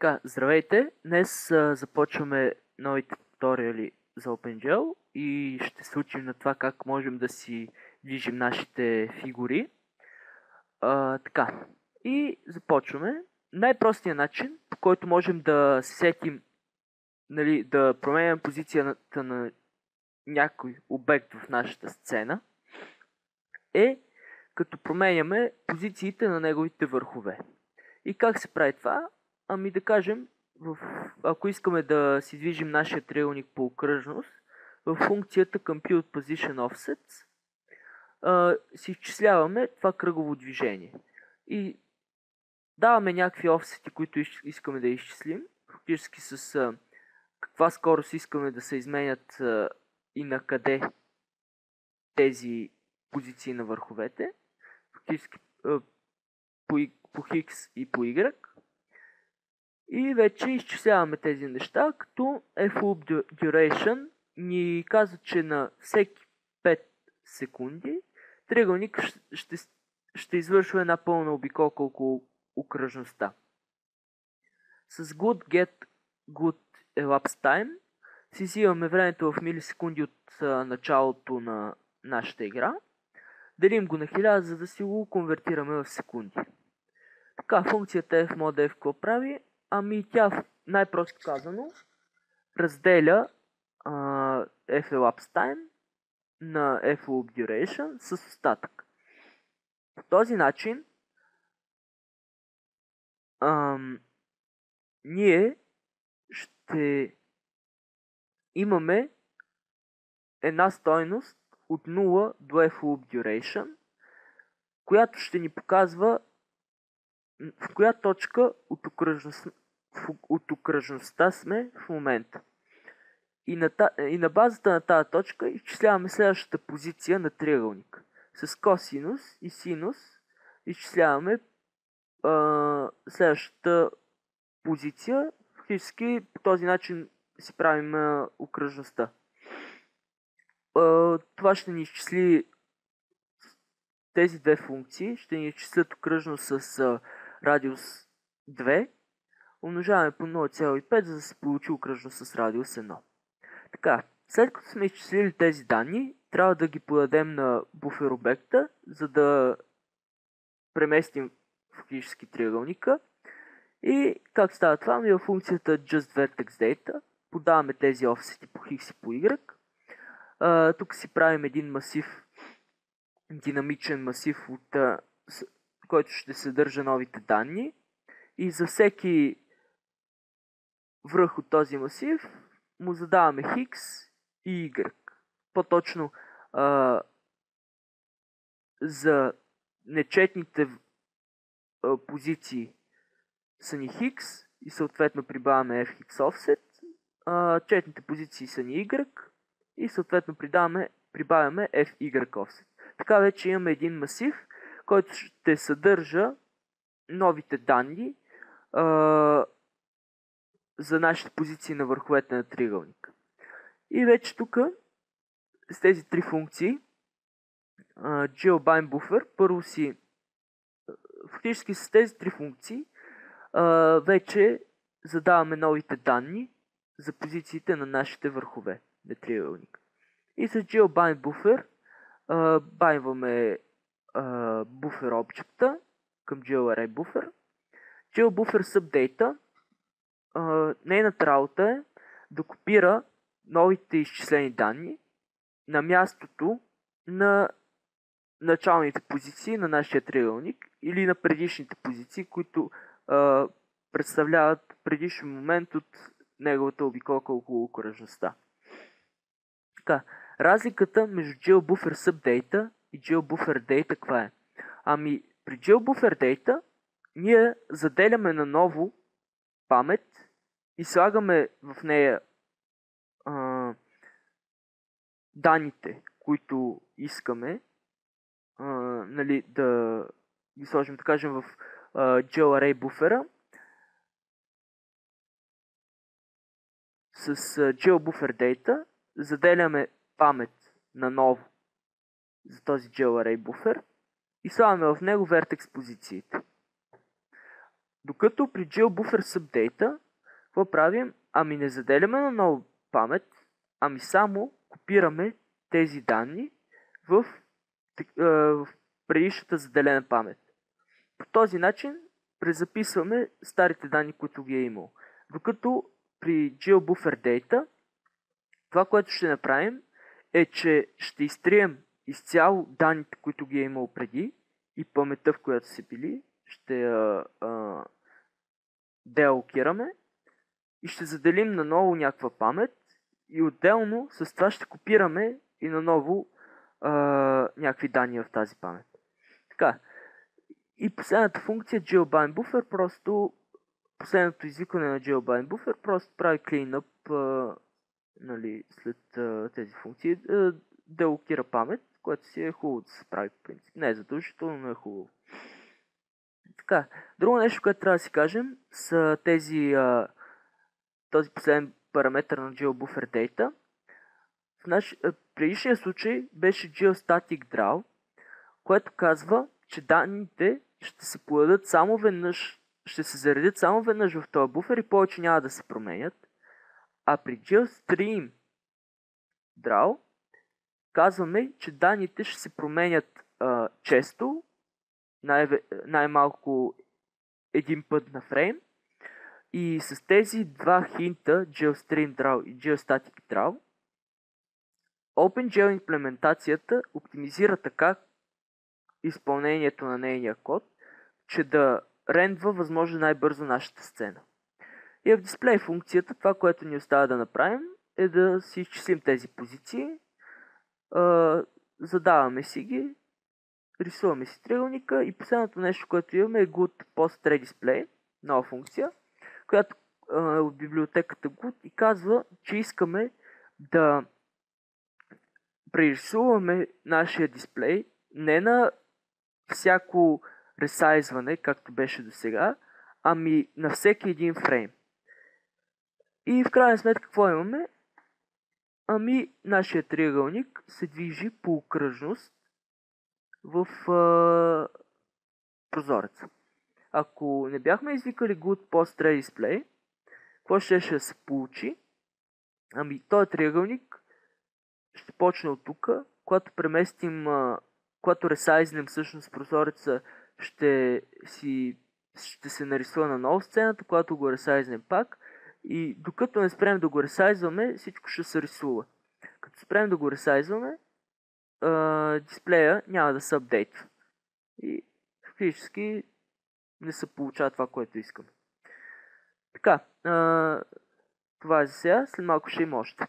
Така, здравейте! Днес започваме новите туториали за OpenGL и ще се учим на това как можем да си движим нашите фигури. Така, и започваме. Най-простият начин, по който можем да сетим, нали, да променяме позицията на някой обект в нашата сцена, е като променяме позициите на неговите върхове. И как се прави това? Ами да кажем, ако искаме да си движим нашия триъгълник по окръжност, в функцията Compute Position Offsets си изчисляваме това кръгово движение. И даваме някакви офсети, които искаме да изчислим, фактически с каква скорост искаме да се изменят и на къде тези позиции на върховете, фактически по X и по Y. И вече изчисляваме тези неща, като fLoop Duration ни казва, че на всеки 5 секунди триъгълник ще извършва една пълна обиколка около окръжността. С GoodGet GoodElapsed Time си взимаме времето в милисекунди от началото на нашата игра, делим го на 1000, за да си го конвертираме в секунди. Така, функцията fModF какво прави? Ами тя, най-просто казано, разделя fElapsed Time на fLoop Duration с остатък. По този начин ние ще имаме една стойност от 0 до fLoop Duration, която ще ни показва в коя точка от окръжността сме в момента. И на базата на тази точка изчисляваме следващата позиция на триъгълник. С косинус и синус изчисляваме следващата позиция. Фактически по този начин си правим окръжността. Това ще ни изчисли тези две функции. Ще ни изчислят окръжност с радиус 2. Умножаваме по 0,5, за да се получи окръжност с радиус 1. Така, след като сме изчислили тези данни, трябва да ги подадем на буфер обекта, за да преместим фактически триъгълника. И как става това? Ами във функцията JustVertexData подаваме тези офсети по X и по Y. Тук си правим един масив, динамичен масив, който ще съдържа новите данни. И за всеки връх от този масив му задаваме X и Y. По-точно за нечетните позиции са ни X и съответно прибавяме FX offset. Четните позиции са ни Y и съответно прибавяме FY offset. Така вече имаме един масив, който ще съдържа новите данни за нашите позиции на върховете на триъгълник. И вече тук с тези три функции GeoBind първо фактически с тези три функции вече задаваме новите данни за позициите на нашите върхове на триъгълник. И с GeoBind байнваме буфер обекта към GeoArrayBuffer. GeoBuffer SubData, нейната работа е да копира новите изчислени данни на мястото на началните позиции на нашия триъгълник или на предишните позиции, които представляват предишен момент от неговата обиколка около окръжността. Така, разликата между GeoBuffer SubData и GeoBuffer Data каква е? Ами при GeoBuffer Data ние заделяме наново памет и слагаме в нея данните, които искаме, нали, да ги сложим, да кажем, в GeoArrayBuffer. С GeoBuffer Data заделяме памет наново за този GeoArrayBuffer и слагаме в него вертекс позициите. Докато при GeoBuffer SubData, какво правим? Ами не заделяме на нова памет, ами само копираме тези данни в предишната заделена памет. По този начин презаписваме старите данни, които ги е имало. Докато при GeoBuffer Data, това, което ще направим, е, че ще изтрием изцяло данните, които ги е имало преди и паметта, в която са били, ще я деалокираме и ще заделим наново някаква памет и отделно с това ще копираме и наново някакви данни в тази памет. Така. И последната функция GeoBind Buffer, просто последното извикване на GeoBind Buffer просто прави cleanup нали, след тези функции, делокира памет, което си е хубаво да се прави по принцип. Не е задължително, но е хубаво. Така, друго нещо, което трябва да си кажем, са този последен параметър на GeoBuffer Data. В предишния случай беше GeoStatic Draw, което казва, че данните ще се подадат само веднъж, ще се заредят само веднъж в този буфер и повече няма да се променят. А при GeoStream Draw казваме, че данните ще се променят често, най-малко един път на фрейм. И с тези два хинта, GeoStream Draw и GeoStatic Draw, OpenGL имплементацията оптимизира така изпълнението на нейния код, че да рендва възможно най-бързо нашата сцена. И в дисплей функцията, това, което ни остава да направим, е да си изчислим тези позиции, задаваме си ги, рисуваме си триъгълника и последното нещо, което имаме е good post-display, нова функция, която е от библиотеката good и казва, че искаме да прерисуваме нашия дисплей не на всяко ресайзване, както беше до сега, ами на всеки един фрейм. И в крайна сметка какво имаме? Ами нашия триъгълник се движи по окръжност в прозореца. Ако не бяхме извикали good post display, какво ще се получи? Ами този триъгълник ще почне от тук, когато преместим, когато ресайзнем всъщност прозореца, ще се нарисува на нова сцената, когато го ресайзнем пак и докато не спрем да го ресайзваме, всичко ще се рисува. Като спрем да го ресайзваме, дисплея няма да се апдейтва. И фактически не се получава това, което искаме. Така, това е за сега, след малко ще има още.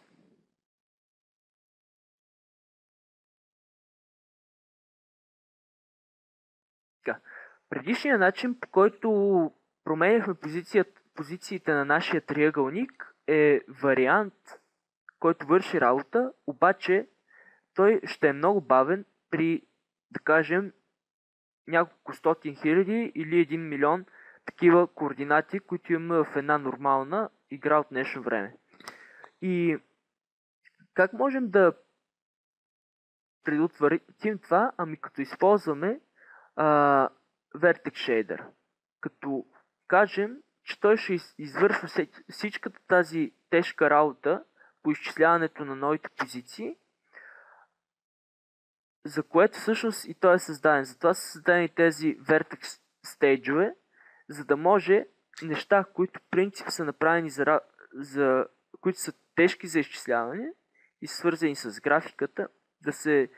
Така, предишният начин, по който променяхме позициите на нашия триъгълник е вариант, който върши работа, обаче той ще е много бавен при, да кажем, няколко стотин хиляди или 1 милион такива координати, които имаме в една нормална игра от днешно време. И как можем да предотвратим това? Ами като използваме Vertex Shader. Като кажем, че той ще извършва всичката тази тежка работа по изчисляването на новите позиции, за което всъщност и той е създаден. Затова са създадени тези Vertex стейджове, за да може неща, които в принцип са направени които са тежки за изчисляване и свързани с графиката, да се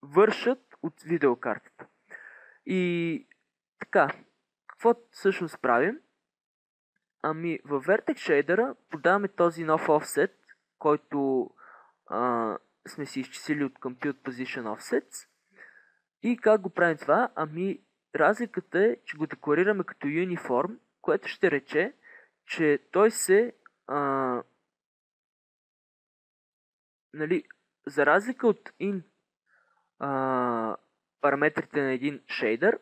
вършат от видеокартата. И така, какво всъщност правим? Ами във Vertex Shader подаваме този нов offset, който сме си изчислили от Compute Position Offsets. И как го правим това? Ами разликата е, че го декларираме като Uniform, което ще рече, че той се за разлика от параметрите на един шейдър,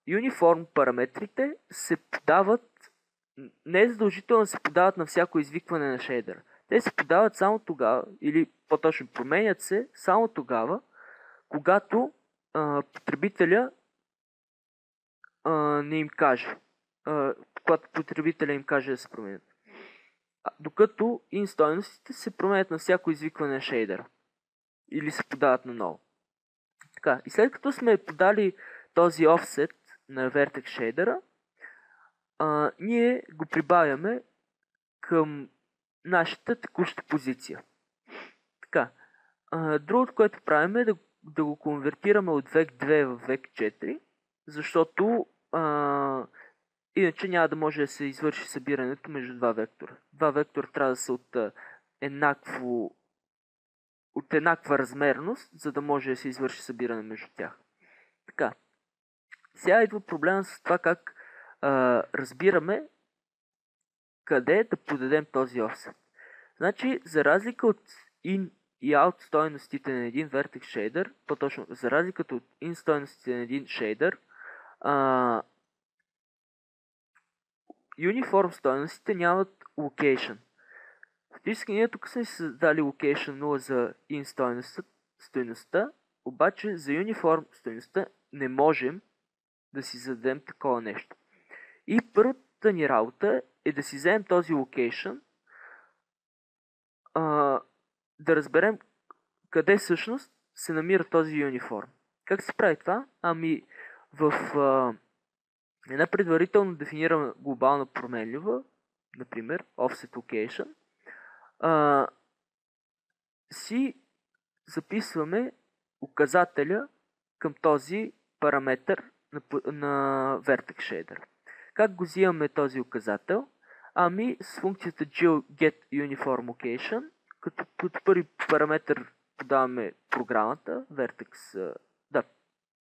Uniform параметрите се подават, не е задължително да се подават на всяко извикване на шейдър. Те се подават само тогава, или по-точно променят се само тогава, когато потребителя не им каже. Когато потребителя им каже да се променят. Докато in стойностите се променят на всяко извикване на шейдера. Или се подават наново. Така, и след като сме подали този offset на Vertex шейдера, ние го прибавяме към нашата текуща позиция. Така, другото, което правим е да го конвертираме от Vec 2 в Vec 4, защото иначе няма да може да се извърши събирането между два вектора. Два вектора трябва да са от еднаква размерност, за да може да се извърши събиране между тях. Така, сега идва проблема с това как разбираме къде да подадем този offset. Значи, за разлика от in и out стойностите на един vertex shader, по-точно, за разлика от in стойностите на един shader, uniform стойностите нямат location. Фактически ние тук сме създали location 0 за in стойността, обаче за uniform стойността не можем да си зададем такова нещо. И първата ни работа е да си вземем този location, да разберем къде всъщност се намира този uniform. Как се прави това? Ами в една предварително дефинирана глобална променлива, например offset location, си записваме указателя към този параметър на Vertex Shader. Как го взимаме този указател? Ами с функцията getUniformLocation, като първи параметър подаваме програмата, Vertex,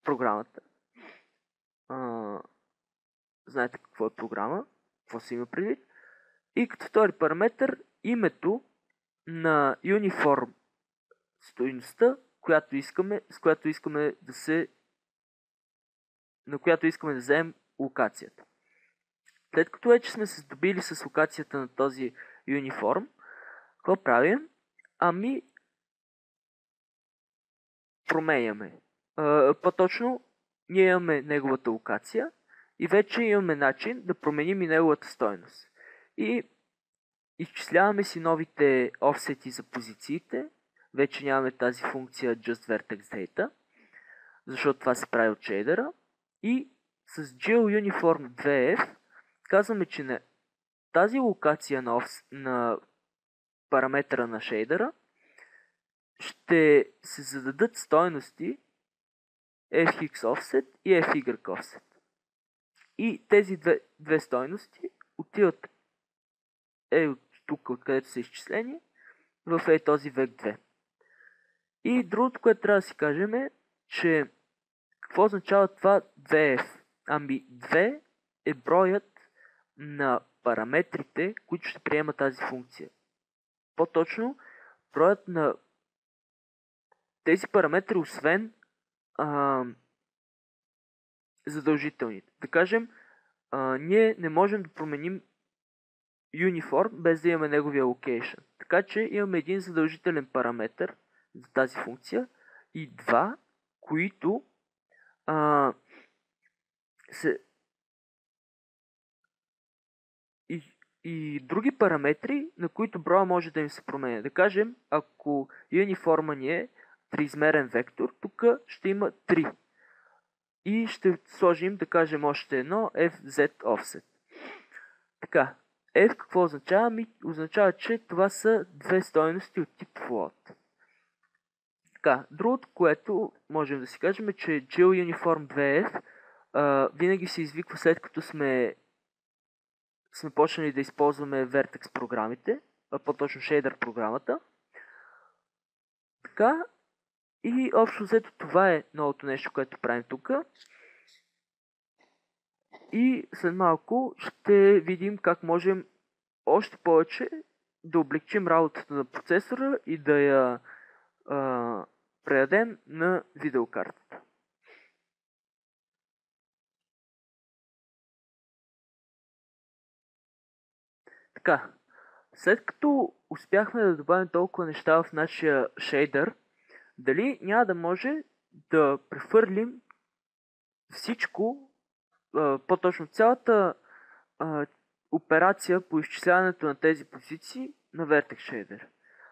програмата. Знаете какво е програма, какво се има предвид. И като втори параметър името на uniform стойността, на която искаме да вземем локацията. След като вече сме се здобили с локацията на този uniform, какво правим? Ами променяме. По-точно, ние имаме неговата локация и вече имаме начин да променим и неговата стойност. И изчисляваме си новите офсети за позициите. Вече нямаме тази функция justVertexData, защото това се прави от шейдера. И с GeoUniform2F казваме, че на тази локация на параметъра на шейдера ще се зададат стойности fx offset и fy offset. И тези две стойности отиват от тук, откъдето са изчислени, в този Vec 2. И другото, което трябва да си кажем е, че какво означава това 2f? Ами 2 е броят на параметрите, които ще приема тази функция. По-точно, броят на тези параметри, освен задължителните. Да кажем, ние не можем да променим uniform без да имаме неговия location. Така че имаме един задължителен параметр за тази функция и два, които и други параметри, на които броя може да им се променя. Да кажем, ако uniforma ни е триизмерен вектор, тук ще има 3. И ще сложим, да кажем, още едно fz offset. Така, f какво означава? Означава, че това са две стойности от тип float. Така, другото, което можем да си кажем е, че GeoUniform2F винаги се извиква след като сме почнали да използваме Vertex програмите, по-точно Shader програмата. Така, и общо взето това е новото нещо, което правим тук. И след малко ще видим как можем още повече да облегчим работата на процесора и да я предадем на видеокартата. Така, след като успяхме да добавим толкова неща в нашия шейдър, дали няма да може да прехвърлим всичко по-точно цялата операция по изчисляването на тези позиции на Vertex Shader.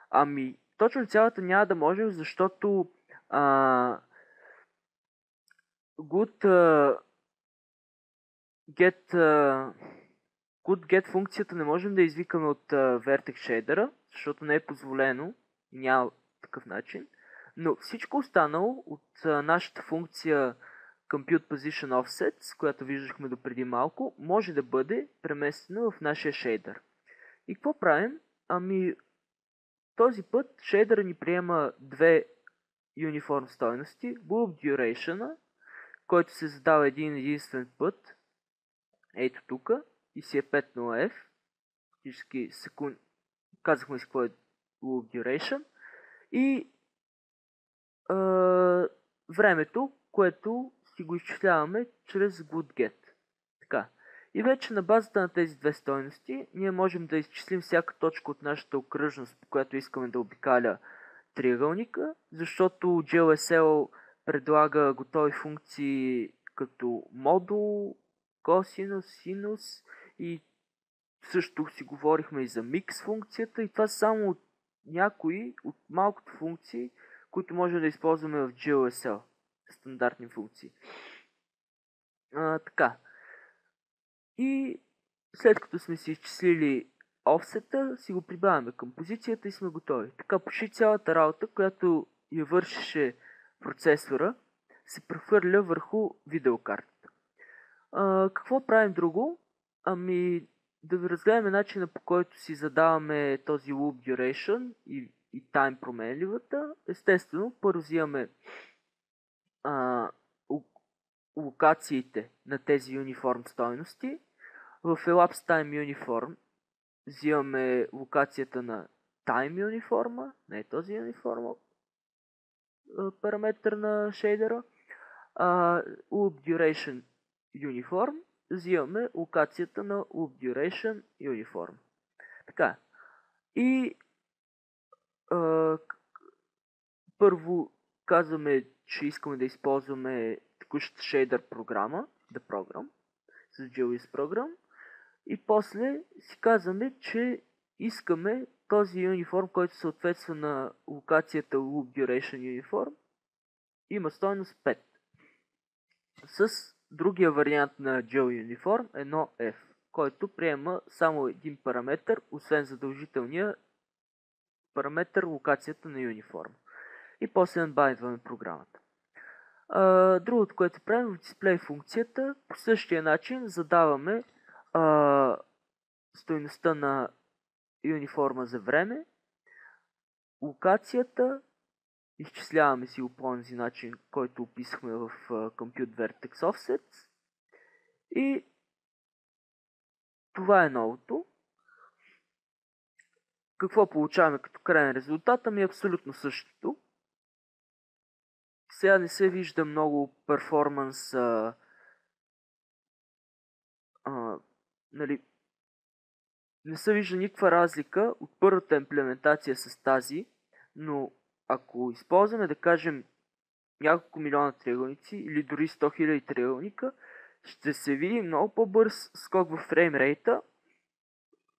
Ами, точно цялата няма да можем, защото good get функцията не можем да извикаме от Vertex Shader, защото не е позволено, няма такъв начин. Но всичко останало от нашата функция Compute Position Offsets, която виждахме до преди малко, може да бъде преместено в нашия шейдър. И какво правим? Ами, този път шейдъра ни приема две uniform стойности, Loop Duration, който се задава един единствен път, ето тук, и си е 5.0f, фактически казахме си какво е Loop Duration, и времето, което си го изчисляваме чрез GoodGet. Така. И вече на базата на тези две стойности ние можем да изчислим всяка точка от нашата окръжност, по която искаме да обикаля триъгълника, защото GLSL предлага готови функции като модул, косинус, синус и също си говорихме и за микс функцията и това са само някои от малкото функции, които можем да използваме в GLSL. Стандартни функции. Така. И след като сме си изчислили офсета, си го прибавяме към позицията и сме готови. Така почти цялата работа, която я вършеше процесора, се прехвърля върху видеокартата. Какво правим друго? Ами да ви разгледаме начина, по който си задаваме този loop duration и time променливата. Естествено, първо взимаме локациите на тези униформ стойности. В Elapsed Time Uniform взимаме локацията на Time униформа, не е този униформа, параметър на шейдера. Loop Duration Uniform взимаме локацията на Loop Duration Uniform. Така. И първо казваме, че искаме да използваме текущата шейдър програма, The Program, с GLS Program. И после си казваме, че искаме този униформ, който съответства на локацията Loop Duration Uniform, има стойност 5. С другия вариант на GL Uniform 1F, който приема само един параметър, освен задължителния параметър локацията на униформ. И после анбайндваме програмата. Другото, което правим в дисплей функцията, по същия начин задаваме стойността на униформа за време, локацията, изчисляваме си го по този начин, който описахме в Compute Vertex Offsets и това е новото. Какво получаваме като крайен резултат? Ами абсолютно същото. Сега не се вижда много перформанс, нали, не се вижда никаква разлика от първата имплементация с тази, но ако използваме, да кажем, няколко милиона триъгълници или дори 100 000 триъгълника, ще се види много по-бърз скок в фреймрейта.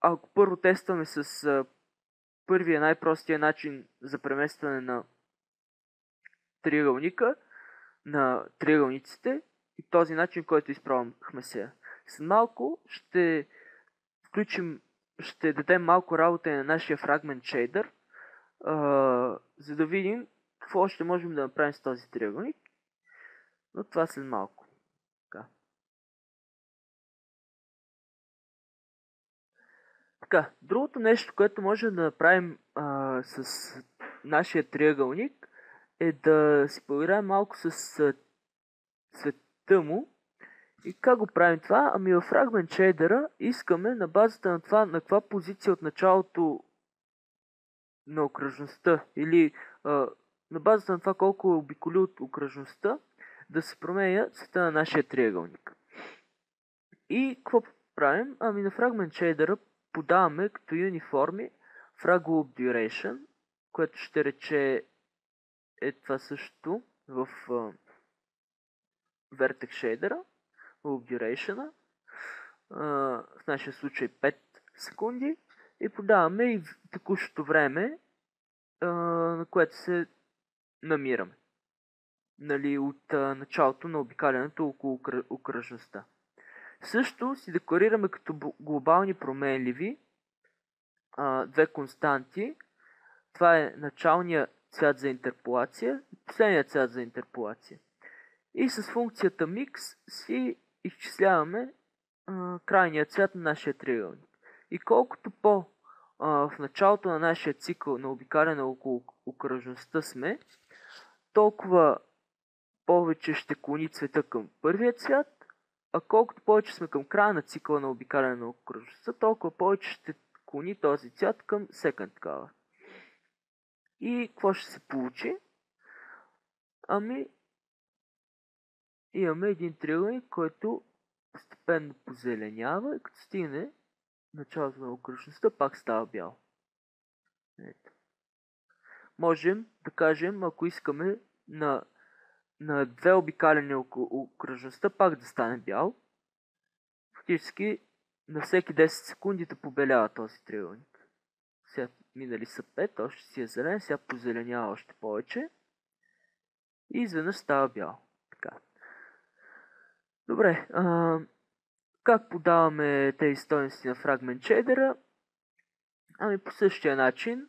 Ако първо тестваме с първия най-простия начин за преместване на триъгълника, на триъгълниците и този начин, който изпробвахме сега. След малко ще дадем малко работа на нашия Fragment Shader, за да видим какво ще можем да направим с този триъгълник. Но това след малко. Така, другото нещо, което можем да направим с нашия триъгълник е да си поиграем малко с цвета му. И как го правим това? Ами в Fragment Shader искаме на базата на това, на каква позиция от началото на окръжността или на базата на това колко е обиколи от окръжността, да се променя цвета на нашия триъгълник. И какво правим? Ами на Fragment Shader подаваме като униформи frag loop duration, което ще рече е това също в Vertex Shader. loop duration, в нашия случай 5 секунди, и подаваме и текущото време, на което се намираме. Нали, от началото на обикалянето около окръжността. Също си декларираме като глобални променливи две константи. Това е началният цвят за интерполация и последният цвят за интерполация. И с функцията mix си изчисляваме крайния цвят на нашия триъгълник. И колкото в началото на нашия цикъл на обикаляне около окръжността сме, толкова повече ще клони цвета към първия цвят, а колкото повече сме към края на цикъла на обикаляне на окръжността, толкова повече ще клони този цвят към second color. И какво ще се получи? Ами, имаме един триъгълник, който постепенно позеленява и като стигне началото на окръжността, пак става бял. Ето. Можем да кажем, ако искаме на две обикаляния около окръжността пак да стане бял, фактически на всеки 10 секунди да побелява този триъгълник. Сега минали са 5, още си е зелен, сега позеленява още повече и изведнъж става бял. Така. Добре, как подаваме тези стойности на фрагмент шейдера? Ами по същия начин.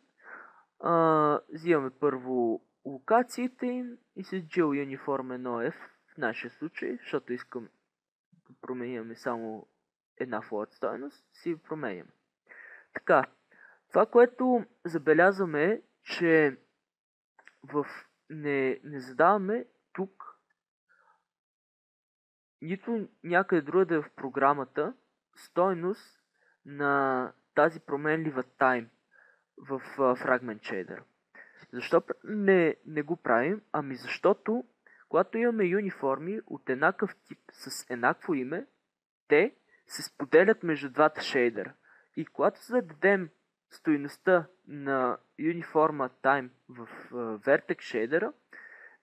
Взимаме първо локациите им и с gel uniform 1f в нашия случай, защото искам да променяме само една float стойност, си променям. Така, това, което забелязваме е, че не задаваме тук нито някъде другаде в програмата стойност на тази променлива time в Fragment Shader. Защо не го правим? Ами защото, когато имаме юниформи от еднакъв тип с еднакво име, те се споделят между двата шейдера. И когато зададем стойността на юниформа time в Vertex Shader,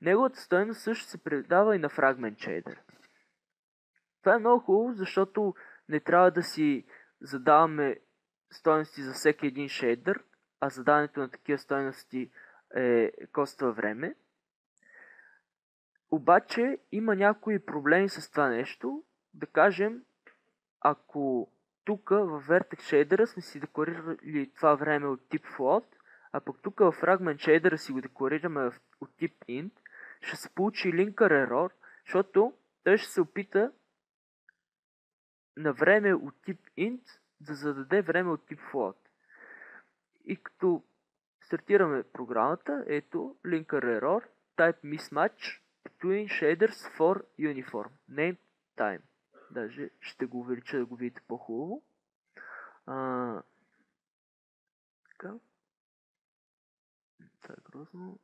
неговата стойност също се предава и на Fragment Shader. Това е много хубаво, защото не трябва да си задаваме стойности за всеки един шейдър, а задаването на такива стойности коства време. Обаче има някои проблеми с това нещо. Да кажем, ако тук в Vertex Shader сме си декларирали това време от тип float, а пък тук в Fragment Shader си го декларираме от тип int, ще се получи linker error, защото той ще се опита на време от тип int да зададе време от тип float. И като стартираме програмата, ето linker error, type mismatch between shaders for uniform, name time. Даже ще го увелича да го видите по-хубаво. Така. Това е грозно.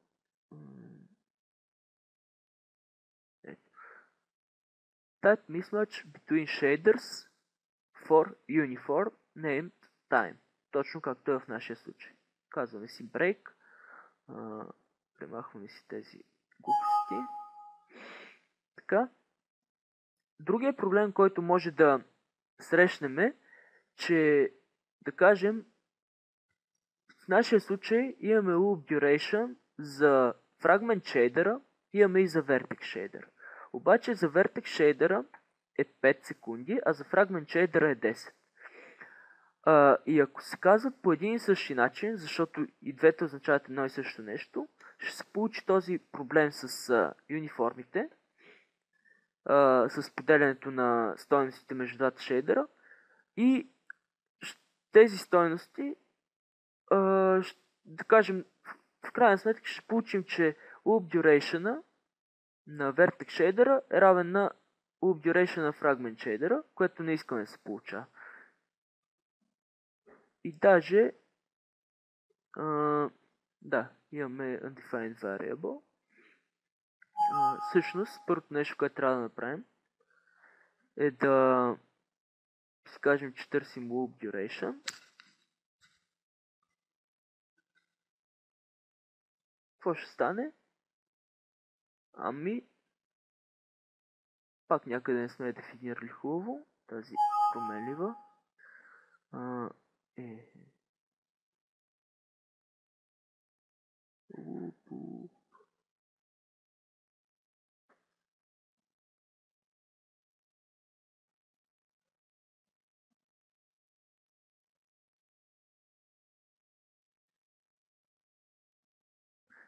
Ето. Type mismatch between shaders for uniform, named time. Точно както е в нашия случай. Казваме си break. Премахваме си тези глупости. Така. Другия проблем, който може да срещнем е, че да кажем в нашия случай имаме loop duration за fragment shader, имаме и за vertex shader. Обаче за vertex shader е 5 секунди, а за fragment shader е 10. И ако се казват по един и същи начин, защото и двете означават едно и също нещо, ще се получи този проблем с юниформите, с поделянето на стойностите между двата шейдера, и тези стойности, да кажем, в крайна сметка ще получим, че loop duration на vertex shader е равен на loop duration на fragment shader, което не искаме да се получава. И даже да, имаме undefined variable. Всъщност, първото нещо, което трябва да направим, е да си кажем, че търсим loop duration. Какво ще стане? Ами, Пак някъде не сме дефинирали хубаво тази променлива.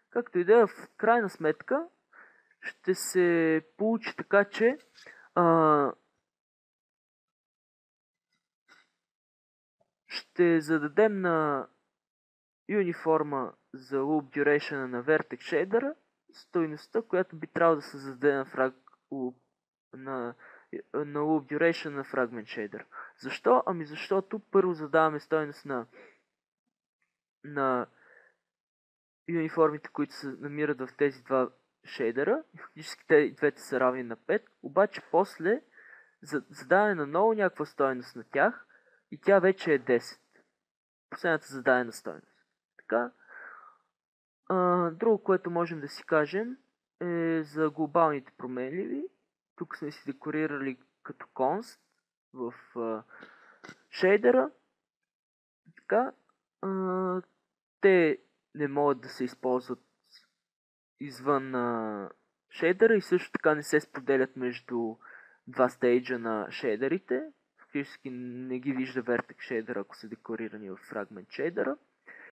Както и да е, в крайна сметка ще се получи така, че ще зададем на юниформа за loop duration на vertex shader стойността, която би трябвало да се зададе на loop duration на fragment shader. Защо? Ами защото първо задаваме стойност на юниформите, които се намират в тези два шейдера. Фактически те двете са равни на 5, обаче после задаваме на ново някаква стойност на тях и тя вече е 10. Последната зададена стойност. Така. Друго, което можем да си кажем е за глобалните променливи. Тук сме си декорирали като const в шейдера. Така. Те не могат да се използват извън шейдера и също така не се споделят между два стейджа на шейдерите. Фактически не ги вижда vertex шейдера, ако са декорирани в fragment шейдера.